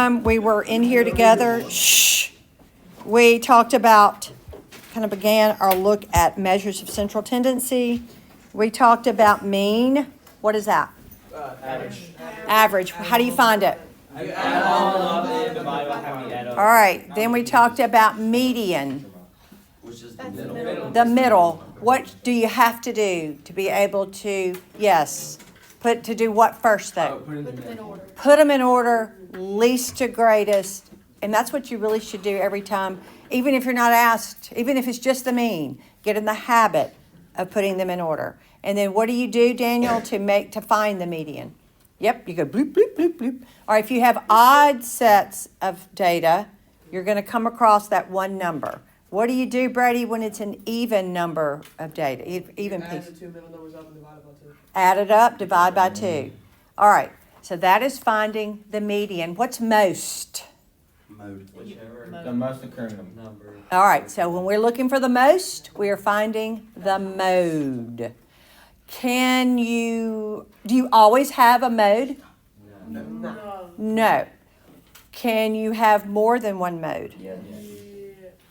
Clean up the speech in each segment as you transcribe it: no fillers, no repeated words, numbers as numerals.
time we were in here together, we talked about, kind of began our look at measures of central tendency. We talked about mean. What is that? Average. Average. How do you find it? You add all of it and divide by how many add up. All right. Then we talked about median. Which is the middle. The middle. What do you have to do to be able to, yes, to do what first though? Put them in order. Put them in order, least to greatest. And that's what you really should do every time. Even if you're not asked, even if it's just the mean, get in the habit of putting them in order. And then what do you do, Daniel, to find the median? Yep, you go bloop, bloop, bloop, bloop. All right, if you have odd sets of data, you're going to come across that one number. What do you do, Brady, when it's an even number of data, even piece? Add the two middle numbers up and divide it by 2. Add it up, divide by 2. All right, so that is finding the median. What's most? Mode. Whichever The most occurring. number. All right, so when we're looking for the most, we are finding the mode. Do you always have a mode? No. No. Can you have more than one mode? Yes.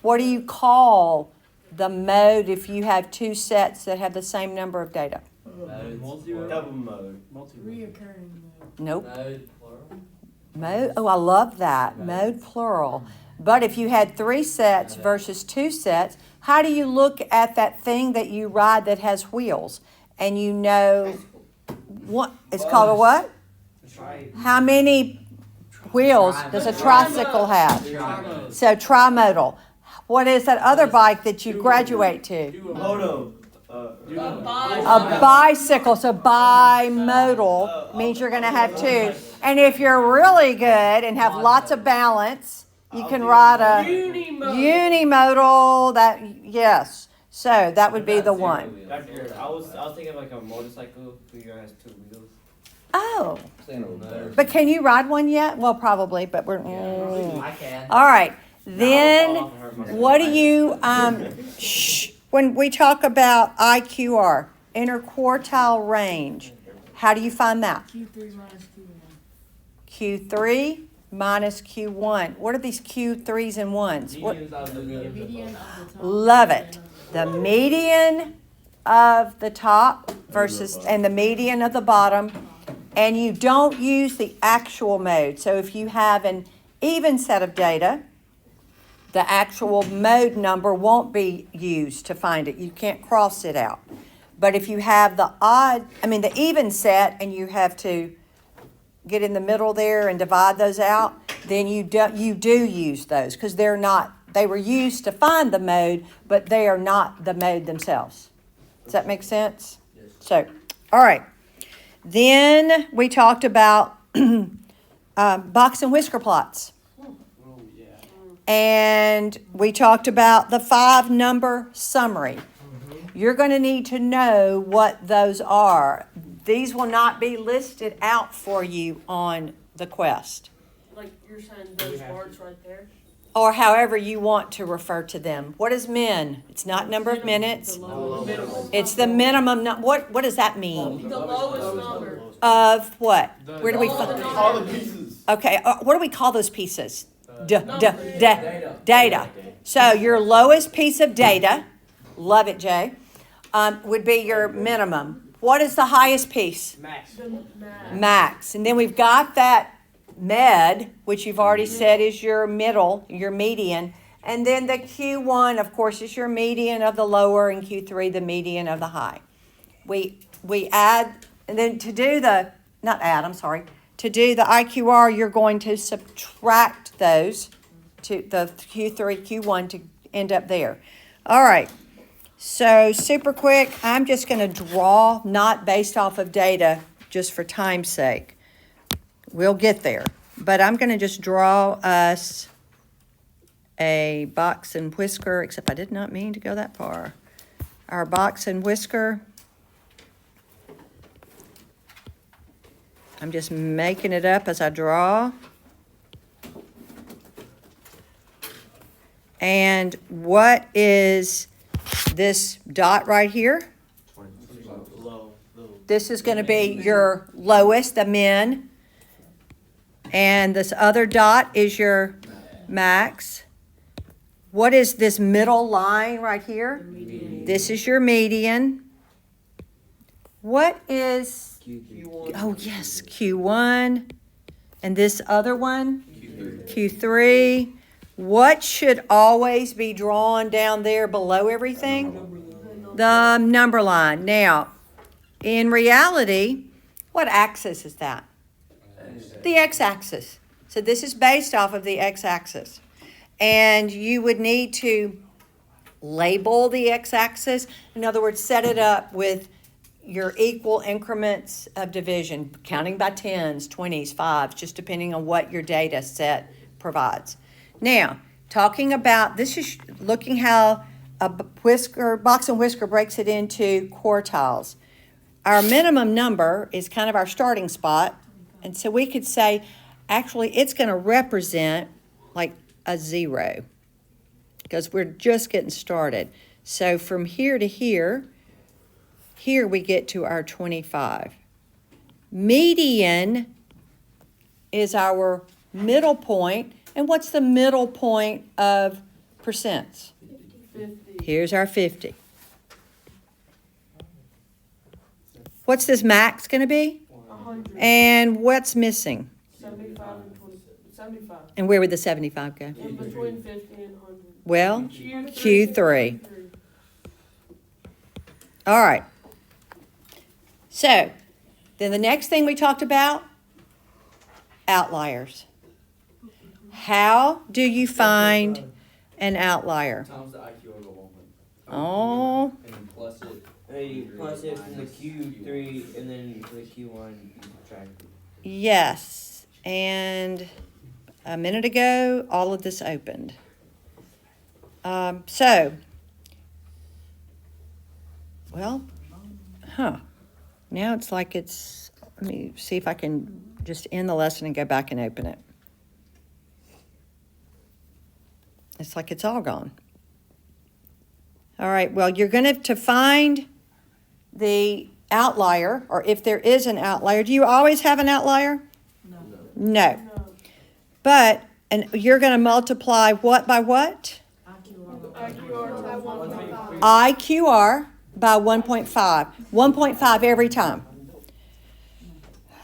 What do you call the mode if you have two sets that have the same number of data? Double mode. Reoccurring. Nope. Mode plural. Mode, oh, I love that. Mode plural. But if you had 3 sets versus 2 sets, how do you look at that thing that you ride that has wheels? And you know what it's called a what? How many wheels does a tricycle have? So trimodal. What is that other bike that you graduate to? Moto. A bicycle. So bimodal means you're going to have 2. And if you're really good and have lots of balance, you can ride a unimodal. That yes. So that would be the one. I was thinking like a motorcycle who has 2 wheels. Oh, Stand over there. but can you ride one yet? Well, probably, but we're. I can. All right. Then, I'll fall off and hurt myself. what do you, when we talk about IQR, interquartile range, how do you find that? Q3 minus Q1. Q3 minus Q1. What are these Q3s and 1s? What? Medians of the median. Median of the top. Love it. The median of the top versus, and the median of the bottom. And you don't use the actual mode. So if you have an even set of data, the actual mode number won't be used to find it. You can't cross it out. But if you have the even set, and you have to get in the middle there and divide those out, then you do use those because they were used to find the mode, but they are not the mode themselves. Does that make sense? Yes. So, all right. Then we talked about box and whisker plots. Oh yeah. And we talked about the 5-number summary. You're going to need to know what those are. These will not be listed out for you on the quest, Like you're saying those bars right there? or however you want to refer to them. What is min? It's not number of minutes. It's the minimum. What does that mean? The lowest number. Of what? Where do we All find? the All the pieces. Okay, what do we call those pieces? Data. So your lowest piece of data, love it, Jay, would be your minimum. What is the highest piece? Max. Max. And then we've got that med, which you've already said is your middle, your median. And then the Q1, of course, is your median of the lower, and Q3, the median of the high. We add, and then to do the IQR, you're going to subtract those to the Q3, Q1 to end up there. All right. So super quick, I'm just going to draw, not based off of data, just for time's sake. We'll get there. But I'm going to just draw us a box and whisker, except I did not mean to go that far. Our box and whisker. I'm just making it up as I draw. And what is this dot right here? Low. This is going to be your lowest, the min. And this other dot is your max. What is this middle line right here? This is your median. What is, oh yes, Q1. And this other one? Q3. What should always be drawn down there below everything? The number line. Now, in reality, what axis is that? The x-axis. So this is based off of the x-axis. And you would need to label the x-axis. In other words, set it up with your equal increments of division, counting by 10s, 20s, 5s, just depending on what your data set provides. Now, talking about, this is looking how a box and whisker breaks it into quartiles. Our minimum number is kind of our starting spot. And so we could say, actually, it's going to represent like a 0 because we're just getting started. So from here to here, here we get to our 25. Median is our middle point. And what's the middle point of percents? 50. Here's our 50. What's this max going to be? 100. And what's missing? 75 and 20. 75. And where would the 75 go? In between 50 and 100. Well, Q3. Q3. All right. So, then the next thing we talked about, outliers. How do you find an outlier? Times the IQ over 1. Oh, And then plus it. Hey, plus it from the Q3 and then for the Q1 you subtract it. yes. And a minute ago, all of this opened. Now it's like it's, let me see if I can just end the lesson and go back and open it. It's like it's all gone. All right, well, you're going to find the outlier, or if there is an outlier. Do you always have an outlier? No. No. No. But, and you're going to multiply what by what? IQR by 1.5. IQR by 1.5. 1.5 every time.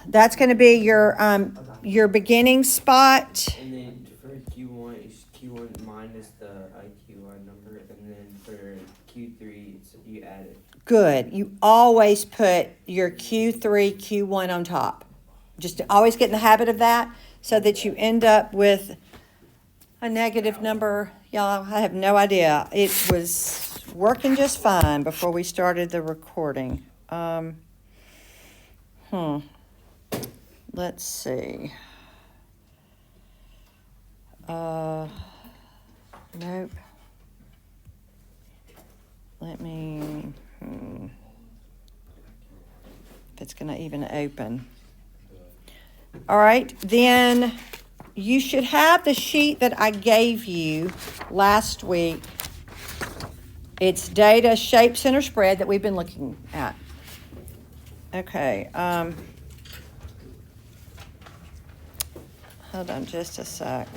That's going to be your beginning spot. And then for Q1 it's Q1 minus the IQR number, and then for Q3 it's, you add it. Good. You always put your Q3, Q1 on top. Just always get in the habit of that so that you end up with a negative number. Y'all, I have no idea. It was working just fine before we started the recording. Let's see. Nope. Let me, if it's gonna even open. All right, then you should have the sheet that I gave you last week. It's data, shape, center, spread that we've been looking at. Okay, hold on just a sec.